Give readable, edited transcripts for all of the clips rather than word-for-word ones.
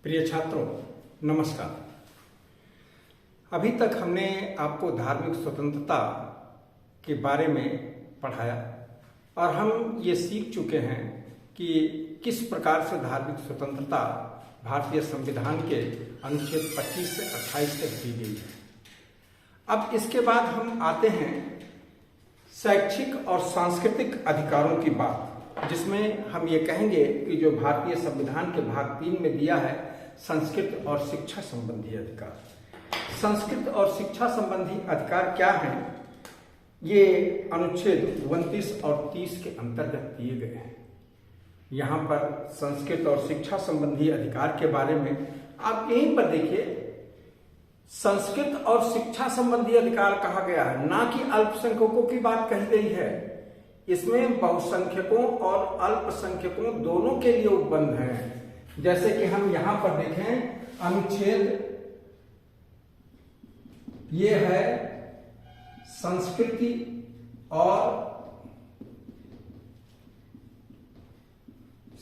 प्रिय छात्रों, नमस्कार। अभी तक हमने आपको धार्मिक स्वतंत्रता के बारे में पढ़ाया और हम ये सीख चुके हैं कि किस प्रकार से धार्मिक स्वतंत्रता भारतीय संविधान के अनुच्छेद 25 से 28 तक दी गई है। अब इसके बाद हम आते हैं शैक्षिक और सांस्कृतिक अधिकारों की बात, जिसमें हम ये कहेंगे कि जो भारतीय संविधान के भाग 3 में दिया है संस्कृत और शिक्षा संबंधी अधिकार। संस्कृत और शिक्षा संबंधी अधिकार क्या हैं? ये अनुच्छेद 29 और 30 के अंतर्गत दिए गए हैं। यहाँ पर संस्कृत और शिक्षा संबंधी अधिकार के बारे में आप यहीं पर देखिए, संस्कृत और शिक्षा संबंधी अधिकार कहा गया है, ना कि अल्पसंख्यकों की बात कही गई है। इसमें बहुसंख्यकों और अल्पसंख्यकों दोनों के लिए उपबंध हैं। जैसे कि हम यहां पर देखें, अनुच्छेद ये है संस्कृति और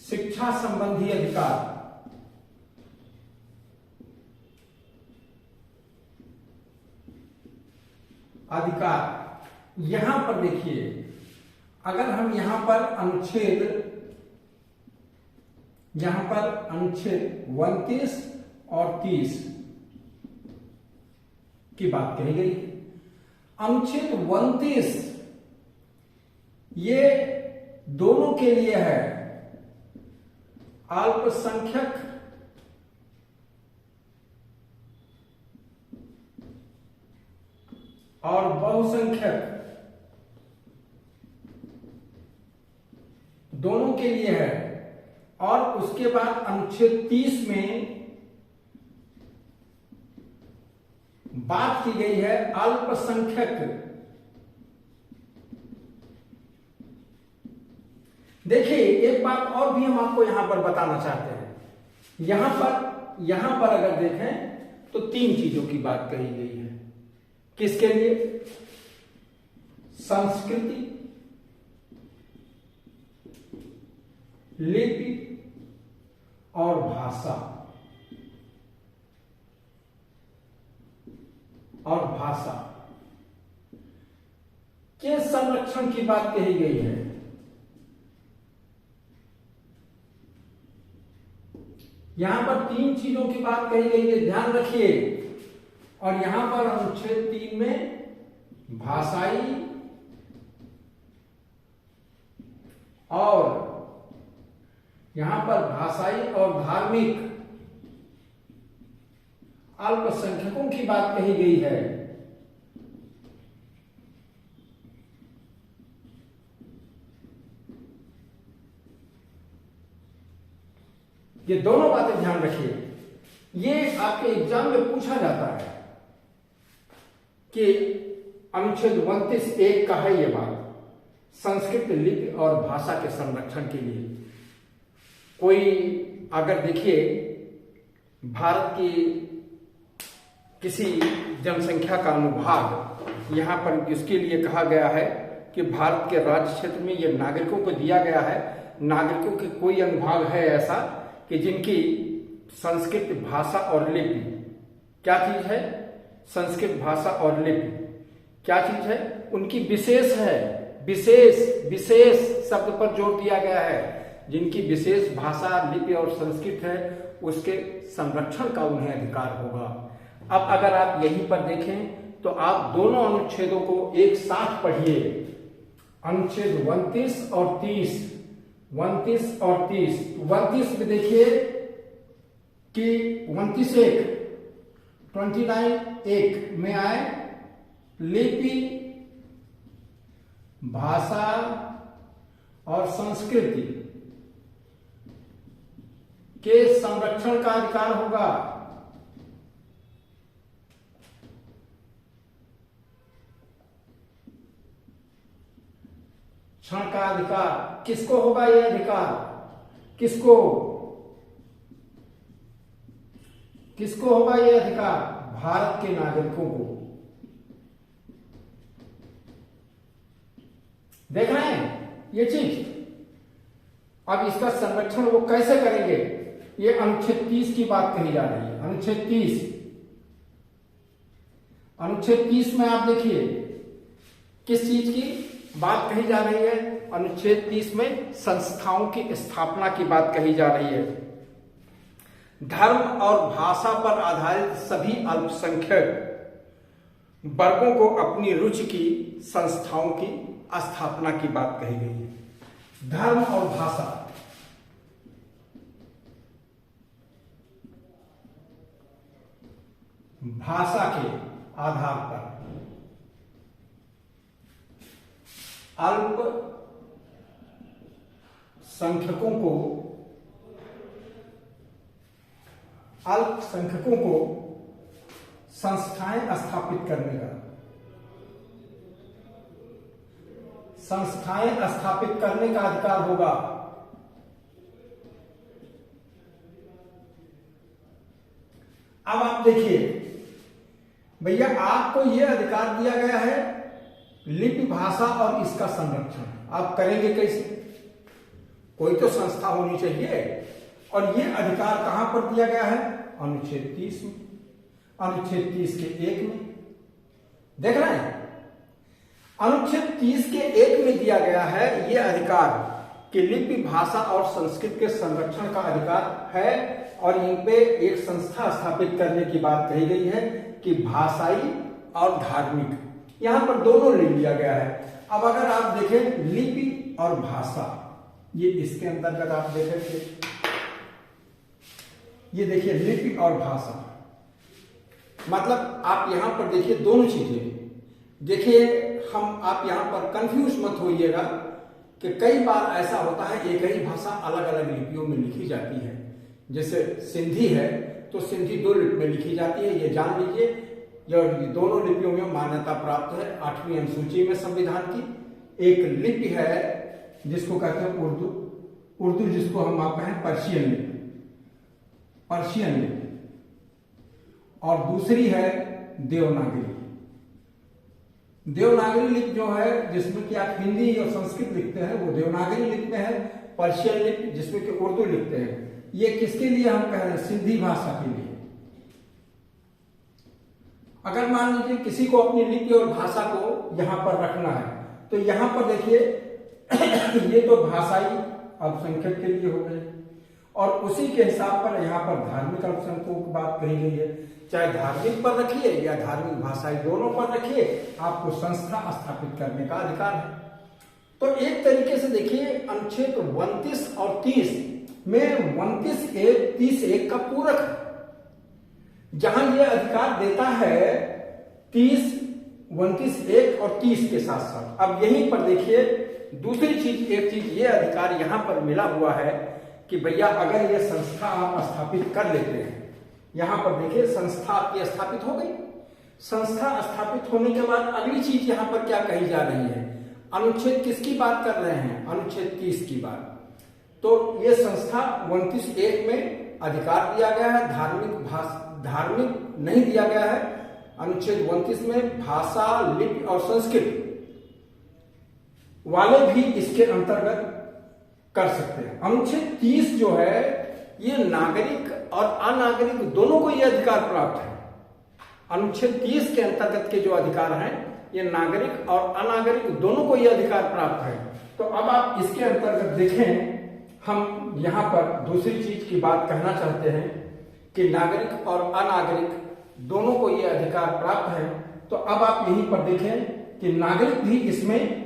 शिक्षा संबंधी अधिकार। यहां पर देखिए, अगर हम यहां पर अनुच्छेद 29 और 30 की बात कही गई। अनुच्छेद 29 ये दोनों के लिए है, अल्पसंख्यक और बहुसंख्यक दोनों के लिए है। और उसके बाद अनुच्छेद 30 में बात की गई है अल्पसंख्यक। देखिए, एक बात और भी हम आपको यहां पर बताना चाहते हैं। यहां पर अगर देखें तो 3 चीजों की बात कही गई है। किसके लिए? संस्कृति, लिपि और भाषा के संरक्षण की बात कही गई है। यहां पर 3 चीजों की बात कही गई है, ध्यान रखिए। और यहां पर अनुच्छेद 3 में भाषाई और धार्मिक अल्पसंख्यकों की बात कही गई है। ये दोनों बातें ध्यान रखिए। ये आपके एग्जाम में पूछा जाता है कि अनुच्छेद 29(1) का है ये बात, संस्कृत लिपि और भाषा के संरक्षण के लिए। कोई अगर देखिए, भारत की किसी जनसंख्या का अनुभाग यहां पर इसके लिए कहा गया है कि भारत के राज्य क्षेत्र में ये नागरिकों को दिया गया है। नागरिकों के कोई अनुभाग है ऐसा कि जिनकी संस्कृत भाषा और लिपि क्या चीज है? संस्कृत भाषा और लिपि क्या चीज है? उनकी विशेष है। विशेष शब्द पर जोर दिया गया है। जिनकी विशेष भाषा, लिपि और संस्कृत है, उसके संरक्षण का उन्हें अधिकार होगा। अब अगर आप यहीं पर देखें तो आप दोनों अनुच्छेदों को एक साथ पढ़िए, अनुच्छेद 29 और 30। 29 में देखिए कि 29(1) में आए लिपि, भाषा और संस्कृति के संरक्षण का अधिकार होगा। क्षण का अधिकार किसको होगा? यह अधिकार किसको होगा? यह अधिकार भारत के नागरिकों को। देख रहे हैं ये चीज। अब इसका संरक्षण वो कैसे करेंगे, ये अनुच्छेद 30 की बात कही जा रही है। अनुच्छेद 30 में आप देखिए किस चीज की बात कही जा रही है। अनुच्छेद 30 में संस्थाओं की स्थापना की बात कही जा रही है। धर्म और भाषा पर आधारित सभी अल्पसंख्यक वर्गों को अपनी रुचि की संस्थाओं की स्थापना की बात कही गई है। धर्म और भाषा के आधार पर अल्पसंख्यकों को संस्थाएं स्थापित करने का अधिकार होगा। अब आप देखिए भैया, आपको यह अधिकार दिया गया है लिपि भाषा और इसका संरक्षण। आप करेंगे कैसे? कोई तो संस्था होनी चाहिए, और यह अधिकार कहां पर दिया गया है? अनुच्छेद 30 में। अनुच्छेद 30 के 1 में देख रहे हैं। अनुच्छेद 30 के 1 में दिया गया है यह अधिकार कि लिपि भाषा और संस्कृत के संरक्षण का अधिकार है, और इन पे एक संस्था स्थापित करने की बात कही गई है कि भाषाई और धार्मिक, यहां पर दोनों ले लिया गया है। अब अगर आप देखें लिपि और भाषा, ये इसके अंतर्गत आप देखेंगे, ये देखिए लिपि और भाषा, मतलब आप यहां पर देखिए दोनों चीजें देखिए। आप यहां पर कंफ्यूज मत होइएगा कि कई बार ऐसा होता है एक ही भाषा अलग अलग लिपियों में लिखी जाती है। जैसे सिंधी है तो सिंधी 2 लिपि में लिखी जाती है, ये जान लीजिए। यह दोनों लिपियों में मान्यता प्राप्त है 8वीं अनुसूची में संविधान की। एक लिपि है जिसको कहते हैं उर्दू जिसको हम आप कहें पर्शियन लिपि, और दूसरी है देवनागरी लिपि जो है, जिसमें कि आप हिंदी और संस्कृत लिखते हैं, वो देवनागरी लिपि में है। पर्शियन लिपि जिसमें कि उर्दू लिखते हैं। ये किसके लिए हम कह रहे हैं? सिंधी भाषा के लिए। अगर मान लीजिए किसी को अपनी लिपि और भाषा को यहां पर रखना है, तो यहां पर देखिए ये तो भाषाई अल्पसंख्यक के लिए हो गए, और उसी के हिसाब पर यहाँ पर धार्मिक अल्पसंख्यकों की बात कही गई है। चाहे धार्मिक पर रखिए या धार्मिक भाषाई, दोनों पर रखिए, आपको संस्था स्थापित करने का अधिकार है। तो एक तरीके से देखिए अनुच्छेद 29 और 30 में 29(1) का पूरक है, जहां यह अधिकार देता है 29(1) और 30 के साथ साथ। अब यहीं पर देखिए दूसरी चीज, एक चीज ये अधिकार यहां पर मिला हुआ है कि भैया अगर ये संस्था आप स्थापित कर लेते हैं, यहां पर देखिए संस्था आपकी स्थापित हो गई। संस्था स्थापित होने के बाद अगली चीज यहां पर क्या कही जा रही है? अनुच्छेद किसकी बात कर रहे हैं? अनुच्छेद 30 की बात। तो ये संस्था 29(1) में अधिकार दिया गया है, धार्मिक नहीं दिया गया है। अनुच्छेद 29 में भाषा, लिपि और संस्कृत वाले भी इसके अंतर्गत कर सकते हैं। अनुच्छेद 30 जो है ये नागरिक और अनागरिक दोनों को ये अधिकार प्राप्त है। अनुच्छेद 30 के अंतर्गत के जो अधिकार हैं ये नागरिक और अनागरिक दोनों को ये अधिकार प्राप्त है। तो अब आप इसके अंतर्गत देखें, हम यहां पर दूसरी चीज की बात कहना चाहते हैं कि नागरिक और अनागरिक दोनों को ये अधिकार प्राप्त है। तो अब आप यहीं पर देखें कि नागरिक भी इसमें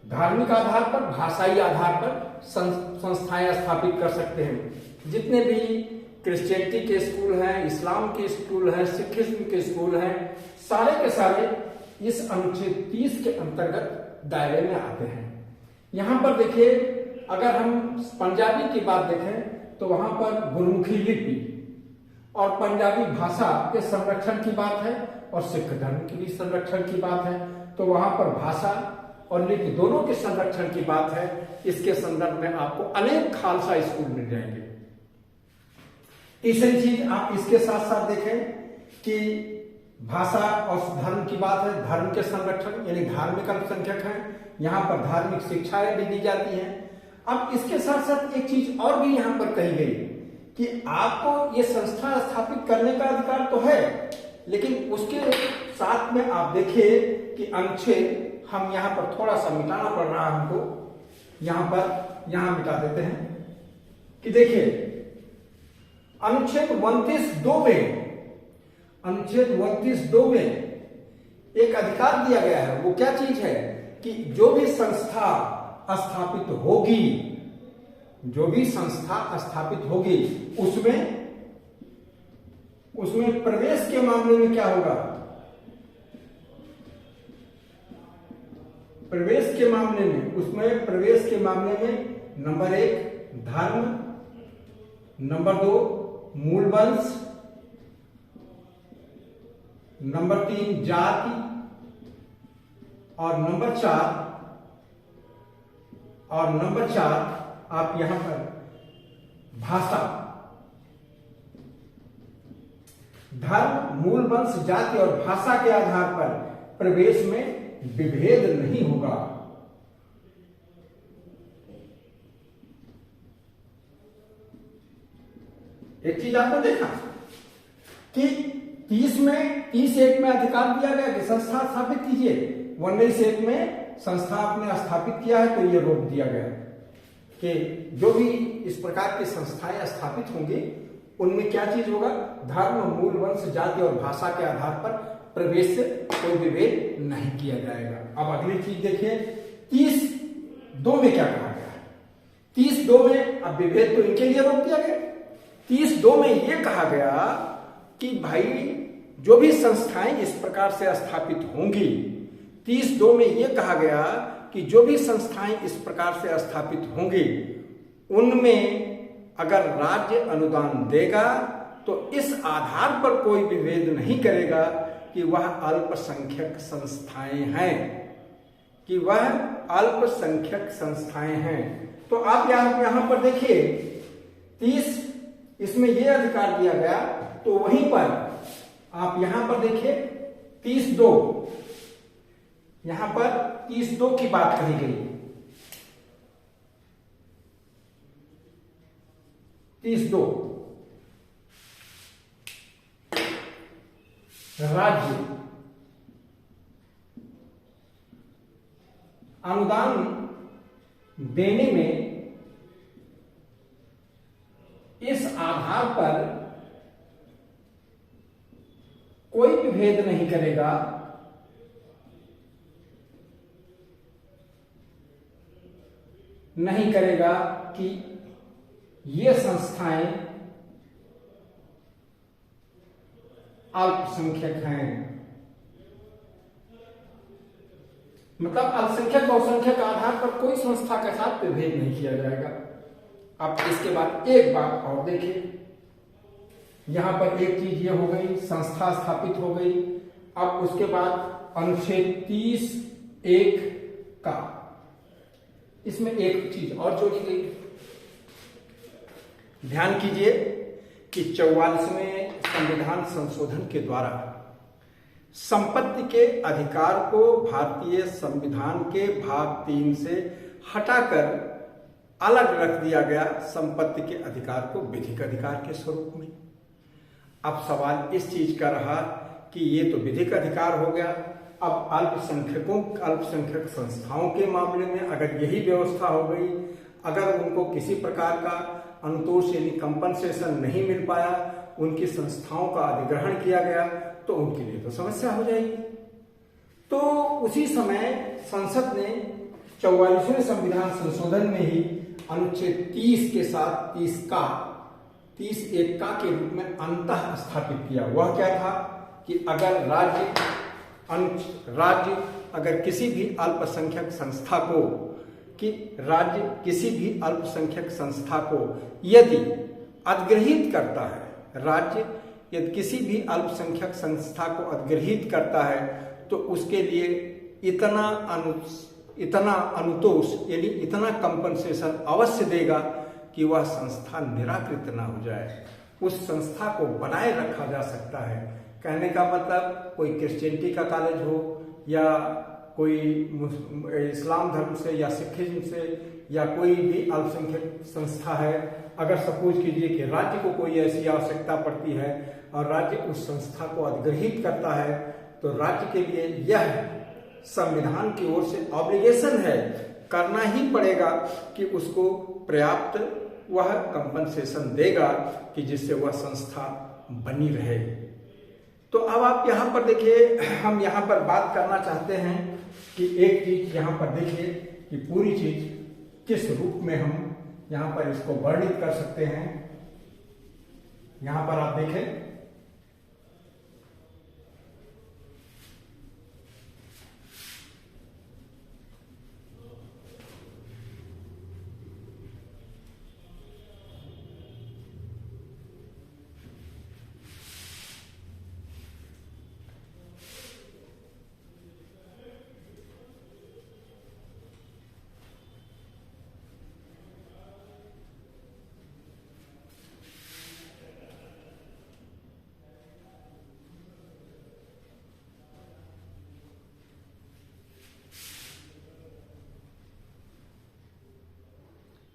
धार्मिक आधार पर, भाषाई आधार पर संस्थाएं स्थापित कर सकते हैं। जितने भी क्रिश्चियनिटी के स्कूल हैं, इस्लाम के स्कूल हैं, सिखिज्म के स्कूल हैं, सारे के सारे इस अनुच्छेद 30 के अंतर्गत दायरे में आते हैं। यहां पर देखिए अगर हम पंजाबी की बात देखें तो वहां पर गुरमुखी लिपि और पंजाबी भाषा के संरक्षण की बात है, और सिख धर्म की भी संरक्षण की बात है। तो वहां पर भाषा और लिपि दोनों के संरक्षण की बात है। इसके संदर्भ में आपको अनेक खालसा स्कूल मिल जाएंगे। तीसरी चीज आप इसके साथ साथ देखें कि भाषा और धर्म की बात है, धर्म के संरक्षण, यानी धार्मिक अल्पसंख्यक हैं, यहां पर धार्मिक शिक्षाएं भी दी जाती हैं। अब इसके साथ साथ एक चीज और भी यहां पर कही गई कि आपको ये संस्था स्थापित करने का अधिकार तो है, लेकिन उसके साथ में आप देखिए कि अनुच्छेद हम यहां पर थोड़ा सा मिटाना पड़ रहा है हमको, यहां मिटा देते हैं कि देखिए अनुच्छेद 29(2) में एक अधिकार दिया गया है। वो क्या चीज है कि जो भी संस्था स्थापित होगी उसमें प्रवेश के मामले में क्या होगा, प्रवेश के मामले में नंबर 1 धर्म, नंबर 2 मूल वंश, नंबर 3 जाति और नंबर 4 आप यहां पर भाषा। धर्म, मूल वंश, जाति और भाषा के आधार पर प्रवेश में विभेद नहीं होगा। एक चीज आपने देखा कि 30(1) में अधिकार दिया गया कि संस्था स्थापित कीजिए, 19(1) में संस्था आपने स्थापित किया है तो ये रोक दिया गया कि जो भी इस प्रकार की संस्थाएं स्थापित होंगी उनमें क्या चीज होगा, धर्म, मूल वंश, जाति और भाषा के आधार पर प्रवेश से कोई विभेद नहीं किया जाएगा। अब अगली चीज देखिए 30(2) में क्या कहा गया है। 30(2) में अब विभेद तो इनके लिए रोक दिया गया। 30(2) में यह कहा गया कि भाई जो भी संस्थाएं इस प्रकार से स्थापित होंगी, 30(2) में यह कहा गया कि जो भी संस्थाएं इस प्रकार से स्थापित होंगी उनमें अगर राज्य अनुदान देगा तो इस आधार पर कोई विभेद नहीं करेगा कि वह अल्पसंख्यक संस्थाएं हैं, तो आप यहां पर देखिए 30 इसमें यह अधिकार दिया गया, तो वहीं पर आप यहां पर देखिए 30(2) यहां पर 30(2) की बात कही गई। 30(2) राज्य अनुदान देने में इस आधार पर कोई भी भेद नहीं करेगा कि ये संस्थाएं अल्पसंख्यक हैं। मतलब अल्पसंख्यक बहुसंख्यक आधार पर कोई संस्था के साथ विभेद नहीं किया जाएगा। अब इसके बाद एक बात और देखिए, यहां पर एक चीज ये हो गई, संस्था स्थापित हो गई। अब उसके बाद अनुच्छेद 30(1) का इसमें एक चीज और जोड़ी गई। ध्यान कीजिए कि 44वें संविधान संशोधन के द्वारा संपत्ति के अधिकार को भारतीय संविधान के भाग 3 से हटाकर अलग रख दिया गया, संपत्ति के अधिकार को विधिक अधिकार के स्वरूप में। अब सवाल इस चीज का रहा कि ये तो विधिक अधिकार हो गया, अब अल्पसंख्यक संस्थाओं के मामले में अगर यही व्यवस्था हो गई, अगर उनको किसी प्रकार का अनुतोष यानी कंपनसेशन नहीं मिल पाया, उनकी संस्थाओं का अधिग्रहण किया गया, तो उनके लिए तो समस्या हो जाएगी। तो उसी समय संसद ने 44वें संविधान संशोधन में ही अनुच्छेद 30 के साथ 30(1) के रूप में अंतः स्थापित किया। वह क्या था कि अगर राज्य अगर किसी भी अल्पसंख्यक संस्था को यदि अधिग्रहित करता है, राज्य यदि किसी भी अल्पसंख्यक संस्था को अधिग्रहित करता है तो उसके लिए इतना अनुतोष यानी इतना कंपनसेशन अवश्य देगा कि वह संस्था निराकृत ना हो जाए, उस संस्था को बनाए रखा जा सकता है। कहने का मतलब कोई क्रिश्चियनिटी का कॉलेज हो या कोई इस्लाम धर्म से या सिखिज्म से या कोई भी अल्पसंख्यक संस्था है, अगर सपोज कीजिए कि राज्य को कोई ऐसी आवश्यकता पड़ती है और राज्य उस संस्था को अधिग्रहित करता है, तो राज्य के लिए यह संविधान की ओर से ऑब्लिगेशन है, करना ही पड़ेगा कि उसको पर्याप्त वह कंपनसेशन देगा कि जिससे वह संस्था बनी रहे। तो अब आप यहाँ पर देखिए, हम यहाँ पर बात करना चाहते हैं कि एक चीज यहाँ पर देखिए कि पूरी चीज किस रूप में हम यहाँ पर इसको वर्णित कर सकते हैं। यहाँ पर आप देखें,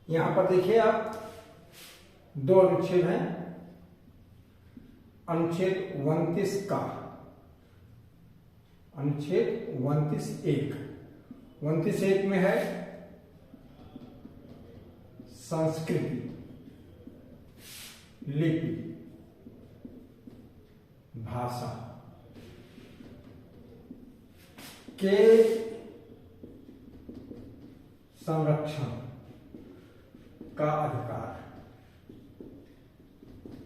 यहां पर देखिए आप दो अनुच्छेद हैं। अनुच्छेद 29 का अनुच्छेद 29(1) में है संस्कृति, लिपि, भाषा के संरक्षण का अधिकार।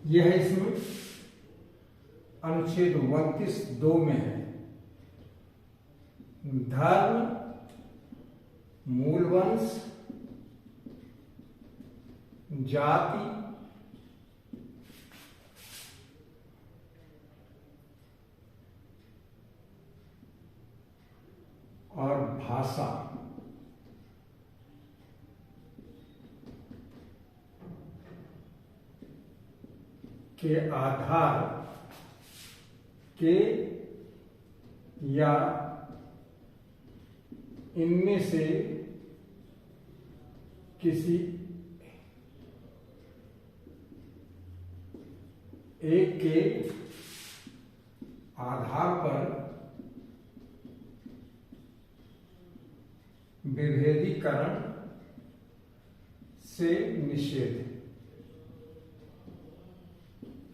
यह है इसमें अनुच्छेद 29(2) में है धर्म, मूल वंश, जाति, और भाषा के आधार के या इनमें से किसी एक के आधार पर विभेदीकरण से निषेध।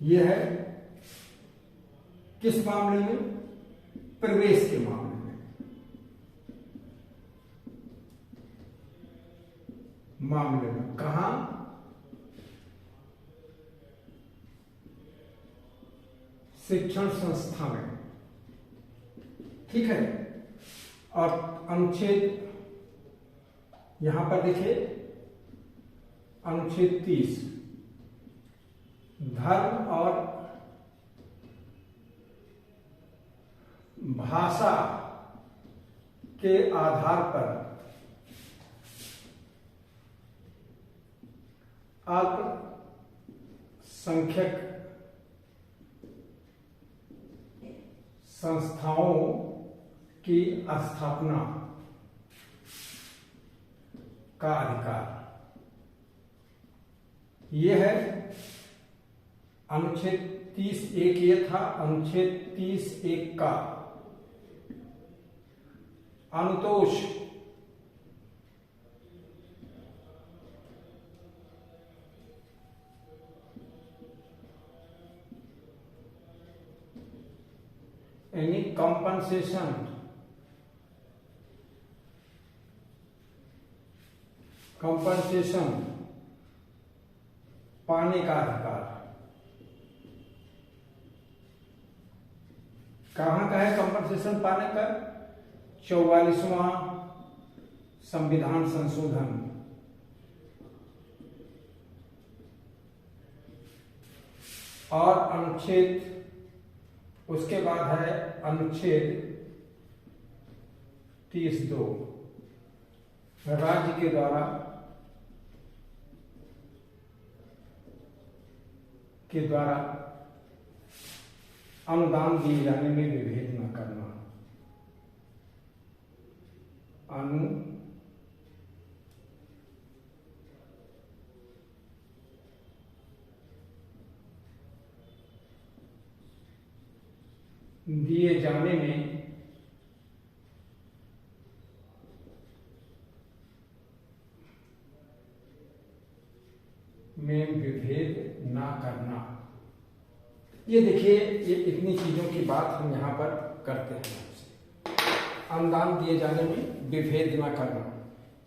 यह है किस मामले में? प्रवेश के मामले में। कहां? शिक्षण संस्था में। ठीक है। और अनुच्छेद यहां पर देखिए अनुच्छेद 30 धर्म और भाषा के आधार पर अल्पसंख्यक संस्थाओं की स्थापना का अधिकार। यह है अनुच्छेद 30(1) ये था। अनुच्छेद 30(1) का अनुतोष एनी कंपनसेशन पाने का अधिकार। कहां का है कंपनसेशन पाने का? 44वां संविधान संशोधन और अनुच्छेद, उसके बाद है अनुच्छेद 30(2) राज्य के द्वारा अनुदान दिए जाने में विभेद न करना। दिए जाने में विभेद ना करना। ये देखिए, ये इतनी चीजों की बात हम यहाँ पर करते हैं। अनुदान दिए जाने में विभेद ना करना,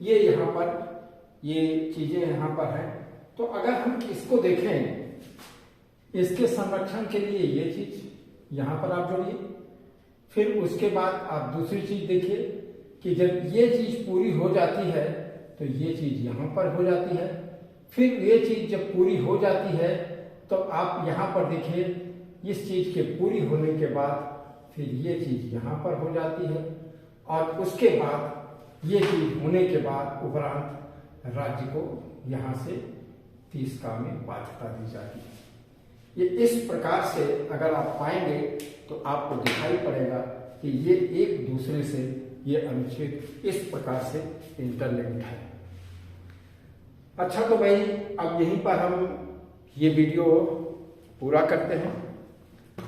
ये यहाँ पर ये चीजें यहाँ पर है। तो अगर हम इसको देखें, इसके संरक्षण के लिए ये चीज यहाँ पर आप जोड़िए, फिर उसके बाद आप दूसरी चीज देखिए कि जब ये चीज पूरी हो जाती है तो ये चीज यहाँ पर हो जाती है। फिर ये चीज जब पूरी हो जाती है तो आप यहाँ पर देखिए, इस चीज के पूरी होने के बाद फिर ये चीज यहाँ पर हो जाती है, और उसके बाद ये चीज होने के बाद उपरांत राज्य को यहाँ से 30 का में बाध्यता दी जाती है। ये इस प्रकार से अगर आप पाएंगे तो आपको दिखाई पड़ेगा कि ये एक दूसरे से ये अनुच्छेद इस प्रकार से इंटरलिंक्ड है। अच्छा, तो भाई अब यहीं पर हम ये वीडियो पूरा करते हैं,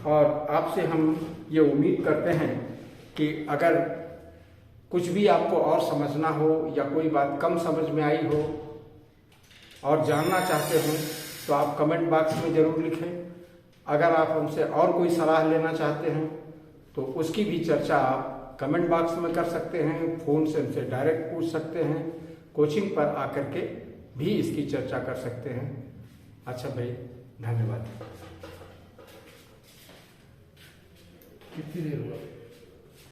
और आपसे हम ये उम्मीद करते हैं कि अगर कुछ भी आपको और समझना हो या कोई बात कम समझ में आई हो और जानना चाहते हो तो आप कमेंट बॉक्स में जरूर लिखें। अगर आप हमसे और कोई सलाह लेना चाहते हैं तो उसकी भी चर्चा आप कमेंट बॉक्स में कर सकते हैं, फोन से हमसे डायरेक्ट पूछ सकते हैं, कोचिंग पर आकर के भी इसकी चर्चा कर सकते हैं। अच्छा भाई, धन्यवाद। कितनी देर हुआ?